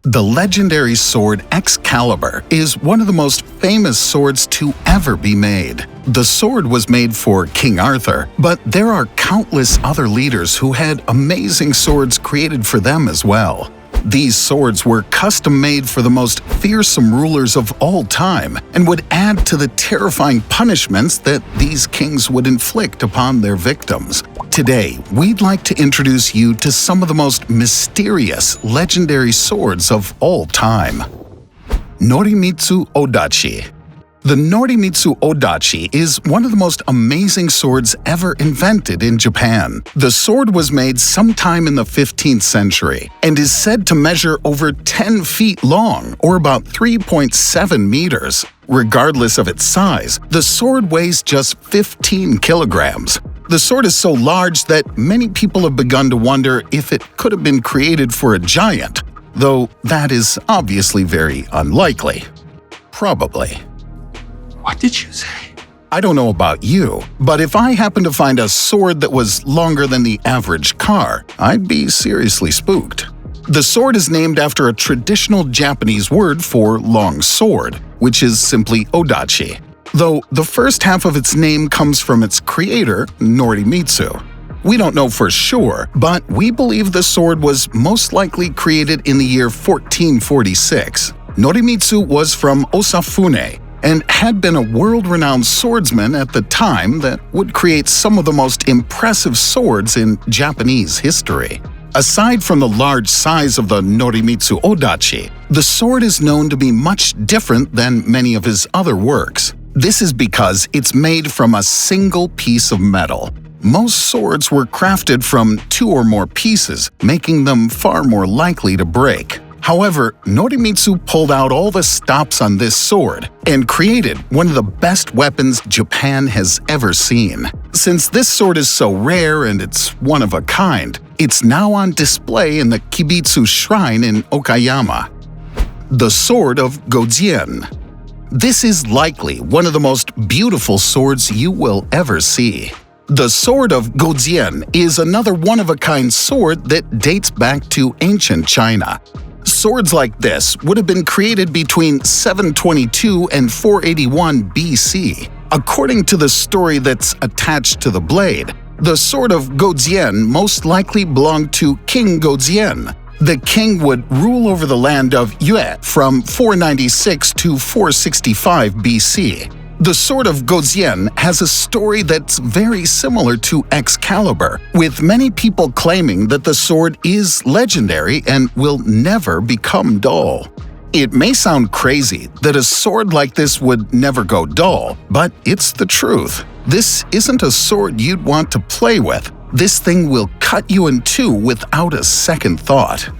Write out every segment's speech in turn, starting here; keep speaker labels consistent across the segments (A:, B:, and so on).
A: The legendary sword Excalibur is one of the most famous swords to ever be made. The sword was made for King Arthur, but there are countless other leaders who had amazing swords created for them as well. These swords were custom-made for the most fearsome rulers of all time and would add to the terrifying punishments that these kings would inflict upon their victims. Today, we'd like to introduce you to some of the most mysterious, legendary swords of all time. Norimitsu Odachi. The Norimitsu Odachi is one of the most amazing swords ever invented in Japan. The sword was made sometime in the 15th century and is said to measure over 10 feet long, or about 3.7 meters. Regardless of its size, the sword weighs just 15 kilograms. The sword is so large that many people have begun to wonder if it could have been created for a giant, though that is obviously very unlikely. Probably.
B: What did you say?
A: I don't know about you, but if I happened to find a sword that was longer than the average car, I'd be seriously spooked. The sword is named after a traditional Japanese word for long sword, which is simply Odachi, though the first half of its name comes from its creator, Norimitsu. We don't know for sure, but we believe the sword was most likely created in the year 1446. Norimitsu was from Osafune, and had been a world-renowned swordsman at the time that would create some of the most impressive swords in Japanese history. Aside from the large size of the Norimitsu Odachi, the sword is known to be much different than many of his other works. This is because it's made from a single piece of metal. Most swords were crafted from 2 or more pieces, making them far more likely to break. However, Norimitsu pulled out all the stops on this sword and created one of the best weapons Japan has ever seen. Since this sword is so rare and it's one of a kind, it's now on display in the Kibitsu Shrine in Okayama. The Sword of Gobien. This is likely one of the most beautiful swords you will ever see. The Sword of Gobien is another one-of-a-kind sword that dates back to ancient China. Swords like this would have been created between 722 and 481 BC. According to the story that's attached to the blade, the Sword of Gobien most likely belonged to King Gobien. The king would rule over the land of Yue from 496 to 465 BC. The Sword of Gobien has a story that's very similar to Excalibur, with many people claiming that the sword is legendary and will never become dull. It may sound crazy that a sword like this would never go dull, but it's the truth. This isn't a sword you'd want to play with. This thing will cut you in two without a second thought.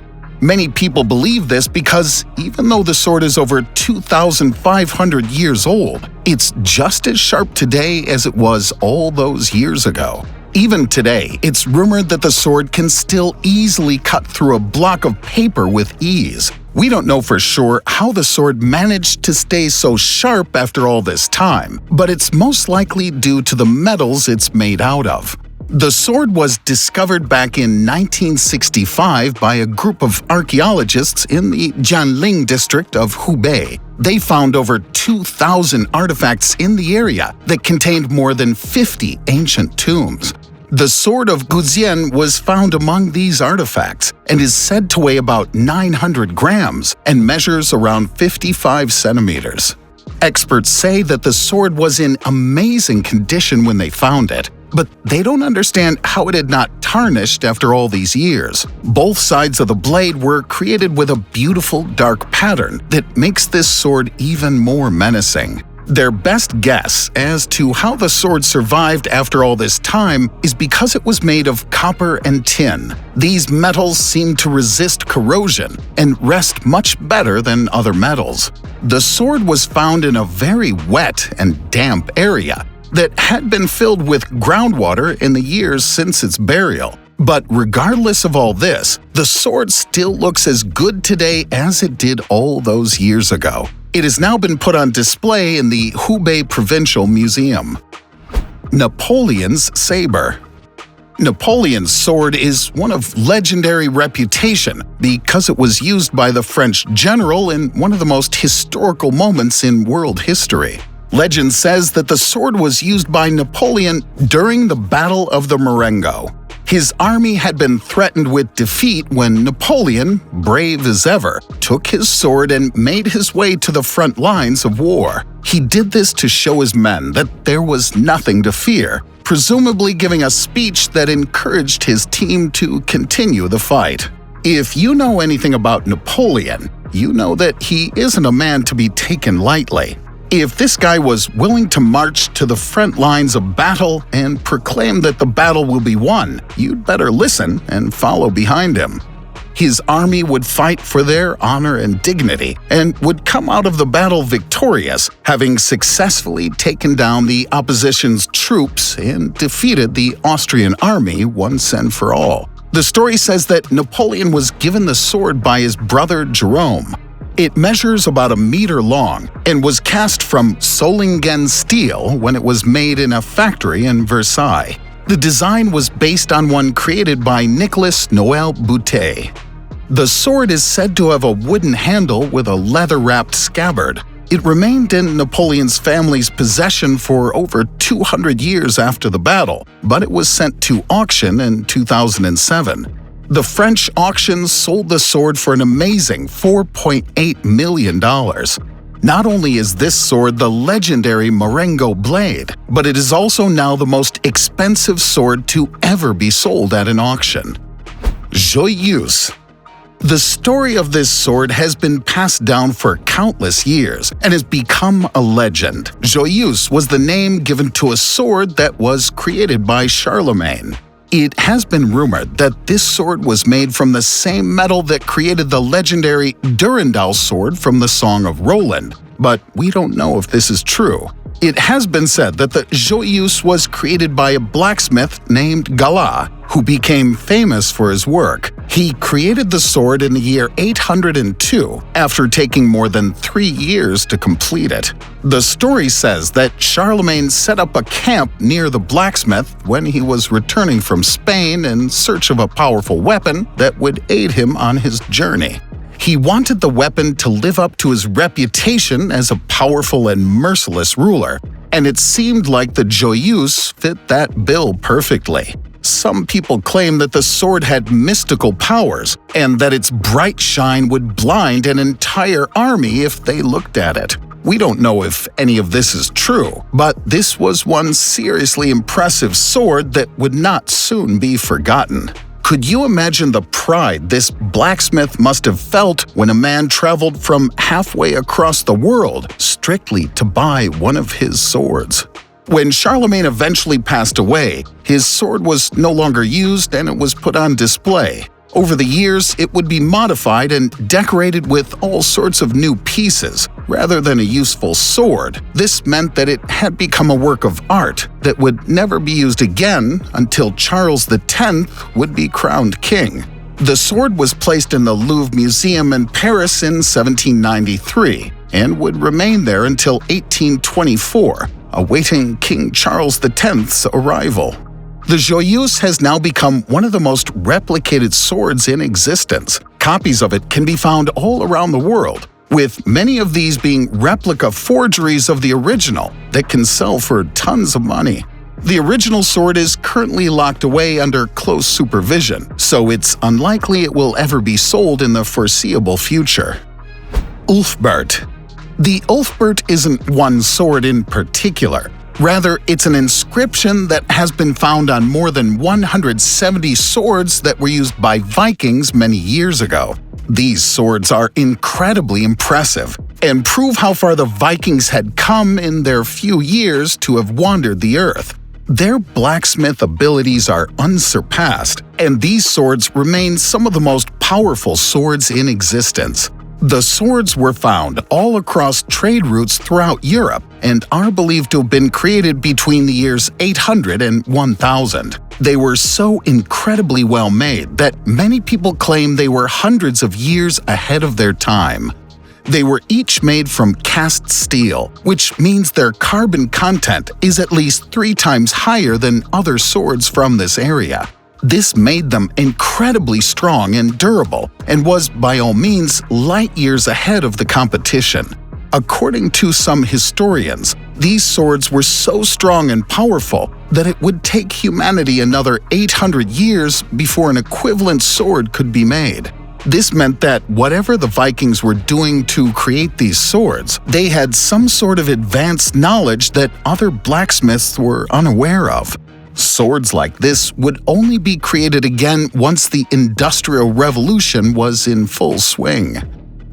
A: Many people believe this because even though the sword is over 2,500 years old, it's just as sharp today as it was all those years ago. Even today, it's rumored that the sword can still easily cut through a block of paper with ease. We don't know for sure how the sword managed to stay so sharp after all this time, but it's most likely due to the metals it's made out of. The sword was discovered back in 1965 by a group of archaeologists in the Jianling district of Hubei. They found over 2,000 artifacts in the area that contained more than 50 ancient tombs. The Sword of Gobien was found among these artifacts and is said to weigh about 900 grams and measures around 55 centimeters. Experts say that the sword was in amazing condition when they found it, but they don't understand how it had not tarnished after all these years. Both sides of the blade were created with a beautiful dark pattern that makes this sword even more menacing. Their best guess as to how the sword survived after all this time is because it was made of copper and tin. These metals seem to resist corrosion and rest much better than other metals. The sword was found in a very wet and damp area that had been filled with groundwater in the years since its burial. But regardless of all this, the sword still looks as good today as it did all those years ago. It has now been put on display in the Hubei Provincial Museum. Napoleons Saber. Napoleon's sword is one of legendary reputation because it was used by the French general in one of the most historical moments in world history. Legend says that the sword was used by Napoleon during the Battle of the Marengo. His army had been threatened with defeat when Napoleon, brave as ever, took his sword and made his way to the front lines of war. He did this to show his men that there was nothing to fear, presumably giving a speech that encouraged his team to continue the fight. If you know anything about Napoleon, you know that he isn't a man to be taken lightly. If this guy was willing to march to the front lines of battle and proclaim that the battle will be won, you'd better listen and follow behind him. His army would fight for their honor and dignity and would come out of the battle victorious, having successfully taken down the opposition's troops and defeated the Austrian army once and for all. The story says that Napoleon was given the sword by his brother Jerome. It measures about 1 meter long and was cast from Solingen steel when it was made in a factory in Versailles. The design was based on one created by Nicolas Noel Boutet. The sword is said to have a wooden handle with a leather-wrapped scabbard. It remained in Napoleon's family's possession for over 200 years after the battle, but it was sent to auction in 2007. The French auctions sold the sword for an amazing $4.8 million. Not only is this sword the legendary Marengo blade, but it is also now the most expensive sword to ever be sold at an auction. Joyuse. The story of this sword has been passed down for countless years and has become a legend. Joyuse was the name given to a sword that was created by Charlemagne. It has been rumored that this sword was made from the same metal that created the legendary Durandal sword from the Song of Roland, but we don't know if this is true. It has been said that the Joyuse was created by a blacksmith named Gala, who became famous for his work. He created the sword in the year 802 after taking more than 3 years to complete it. The story says that Charlemagne set up a camp near the blacksmith when he was returning from Spain in search of a powerful weapon that would aid him on his journey. He wanted the weapon to live up to his reputation as a powerful and merciless ruler, and it seemed like the Joyuse fit that bill perfectly. Some people claim that the sword had mystical powers and that its bright shine would blind an entire army if they looked at it. We don't know if any of this is true, but this was one seriously impressive sword that would not soon be forgotten. Could you imagine the pride this blacksmith must have felt when a man traveled from halfway across the world strictly to buy one of his swords? When Charlemagne eventually passed away, his sword was no longer used and it was put on display. Over the years, it would be modified and decorated with all sorts of new pieces. Rather than a useful sword, this meant that it had become a work of art that would never be used again until Charles X would be crowned king. The sword was placed in the Louvre Museum in Paris in 1793 and would remain there until 1824, awaiting King Charles X's arrival. The Joyuse has now become one of the most replicated swords in existence. Copies of it can be found all around the world, with many of these being replica forgeries of the original that can sell for tons of money. The original sword is currently locked away under close supervision, so it's unlikely it will ever be sold in the foreseeable future. Olafbert. The Olafbert isn't one sword in particular. Rather, it's an inscription that has been found on more than 170 swords that were used by Vikings many years ago. These swords are incredibly impressive and prove how far the Vikings had come in their few years to have wandered the earth. Their blacksmith abilities are unsurpassed, and these swords remain some of the most powerful swords in existence. The swords were found all across trade routes throughout Europe and are believed to have been created between the years 800 and 1000. They were so incredibly well made that many people claim they were hundreds of years ahead of their time. They were each made from cast steel, which means their carbon content is at least 3 times higher than other swords from this area. This made them incredibly strong and durable, and was by all means light years ahead of the competition. According to some historians, these swords were so strong and powerful that it would take humanity another 800 years before an equivalent sword could be made. This meant that whatever the Vikings were doing to create these swords, they had some sort of advanced knowledge that other blacksmiths were unaware of. Swords like this would only be created again once the Industrial Revolution was in full swing.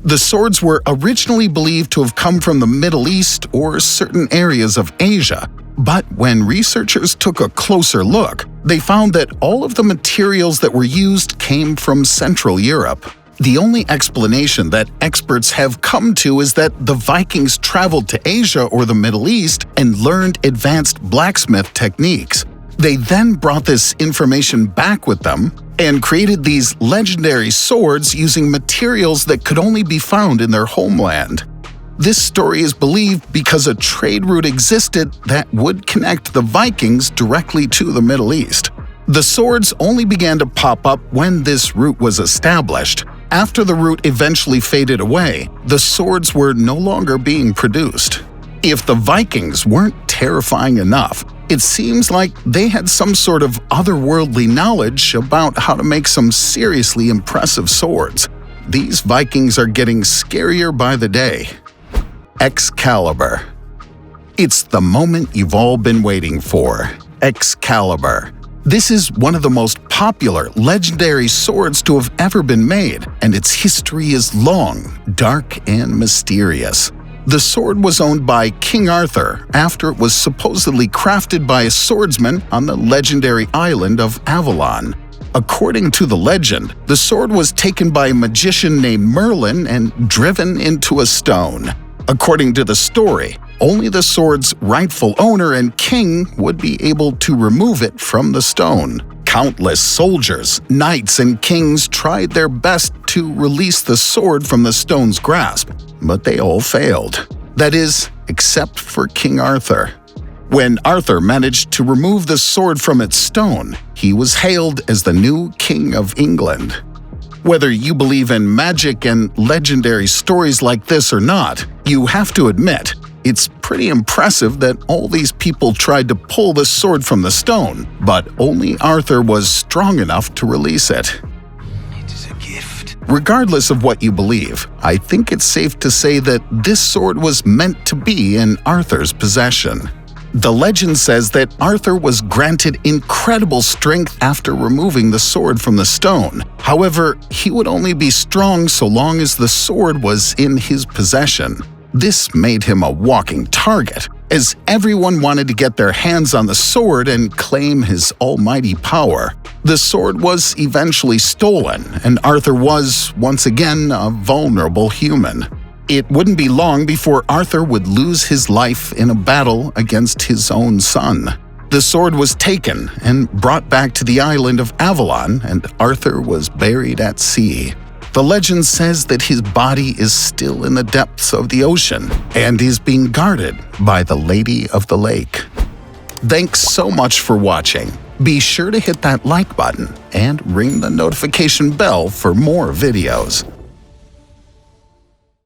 A: The swords were originally believed to have come from the Middle East or certain areas of Asia, but when researchers took a closer look, they found that all of the materials that were used came from Central Europe. The only explanation that experts have come to is that the Vikings traveled to Asia or the Middle East and learned advanced blacksmith techniques. They then brought this information back with them and created these legendary swords using materials that could only be found in their homeland. This story is believed because a trade route existed that would connect the Vikings directly to the Middle East. The swords only began to pop up when this route was established. After the route eventually faded away, the swords were no longer being produced. If the Vikings weren't terrifying enough, it seems like they had some sort of otherworldly knowledge about how to make some seriously impressive swords. These Vikings are getting scarier by the day. Excalibur. It's the moment you've all been waiting for. Excalibur. This is one of the most popular, legendary swords to have ever been made, and its history is long, dark, and mysterious. The sword was owned by King Arthur after it was supposedly crafted by a swordsman on the legendary island of Avalon. According to the legend, the sword was taken by a magician named Merlin and driven into a stone. According to the story, only the sword's rightful owner and king would be able to remove it from the stone. Countless soldiers, knights, and kings tried their best to release the sword from the stone's grasp, but they all failed. That is, except for King Arthur. When Arthur managed to remove the sword from its stone, he was hailed as the new King of England. Whether you believe in magic and legendary stories like this or not, you have to admit, it's pretty impressive that all these people tried to pull the sword from the stone, but only Arthur was strong enough to release it.
B: It is a gift.
A: Regardless of what you believe, I think it's safe to say that this sword was meant to be in Arthur's possession. The legend says that Arthur was granted incredible strength after removing the sword from the stone. However, he would only be strong so long as the sword was in his possession. This made him a walking target, as everyone wanted to get their hands on the sword and claim his almighty power. The sword was eventually stolen, and Arthur was, once again, a vulnerable human. It wouldn't be long before Arthur would lose his life in a battle against his own son. The sword was taken and brought back to the island of Avalon, and Arthur was buried at sea. The legend says that his body is still in the depths of the ocean and is being guarded by the Lady of the Lake. Thanks so much for watching. Be sure to hit that like button and ring the notification bell for more videos.